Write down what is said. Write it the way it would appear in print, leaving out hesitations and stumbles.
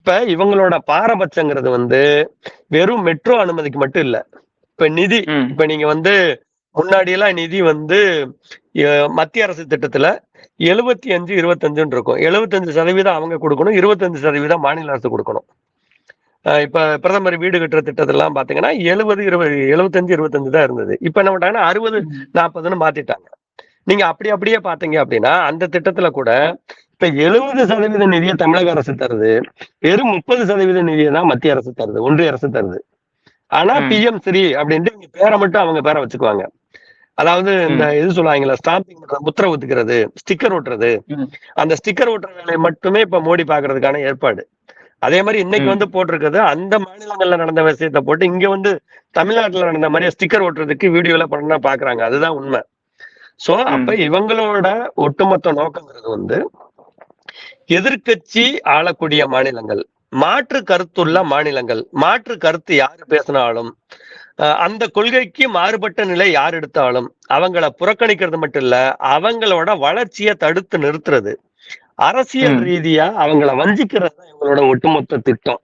இப்ப இவங்களோட பாரபட்சங்கிறது வெறும் மெட்ரோ அனுமதிக்கு மட்டும் இல்ல. இப்ப நிதி, இப்ப நீங்க முன்னாடி எல்லாம் நிதி மத்திய அரசு திட்டத்துல 75, 25 இருக்கும். 75% அவங்க கொடுக்கணும், 25% மாநில அரசு கொடுக்கணும். இப்ப பிரதமர் வீடு கட்டுற திட்டத்தெல்லாம் பாத்தீங்கன்னா 70, 20, 75, 25 தான் இருந்தது. இப்ப என்ன பண்ணிட்டாங்கன்னா 60, 40ன்னு மாத்திட்டாங்க. நீங்க அப்படியே பாத்தீங்க அப்படின்னா அந்த திட்டத்துல கூட இப்ப 70% நிதியை தமிழக அரசு தருது, வெறும் 30% நிதியை தான் மத்திய அரசு தருது, ஒன்றிய அரசு தருது. ஆனா பிஎம் ஸ்ரீ அப்படின்ட்டு இவங்க பேரை மட்டும் அவங்க பேரை வச்சுக்குவாங்க. அதாவது இந்த இது சொல்லுவாங்கல்ல, ஸ்டாம்பிங் முத்திரை ஒத்துக்கிறது, ஸ்டிக்கர் ஒட்டுறது, அந்த ஸ்டிக்கர் ஒட்டுற வேலையை மட்டுமே இப்ப மோடி பாக்குறதுக்கான ஏற்பாடு. அதே மாதிரி இன்னைக்கு போட்டிருக்கிறது அந்த மாநிலங்கள்ல நடந்த விஷயத்தை போட்டு இங்க தமிழ்நாட்டுல நடந்த மாதிரியே ஸ்டிக்கர் ஒட்டுறதுக்கு வீடியோல பண்ணா பாக்குறாங்க. அதுதான் உண்மை. சோ அப்ப இவங்களோட ஒட்டுமொத்த நோக்கங்கிறது எதிர்க்கட்சி ஆளக்கூடிய மாநிலங்கள், மாற்று கருத்துள்ள மாநிலங்கள், மாற்று கருத்து யாரு பேசினாலும் அந்த கொள்கைக்கு மாறுபட்ட நிலை யார் எடுத்தாலும் அவங்கள புறக்கணிக்கிறது மட்டும் இல்ல, அவங்களோட வளர்ச்சியை தடுத்து நிறுத்துறது, அரசியல் ரீதியா அவங்கள வஞ்சிக்கிறது தான் இவங்களோட ஒட்டுமொத்த திட்டம்.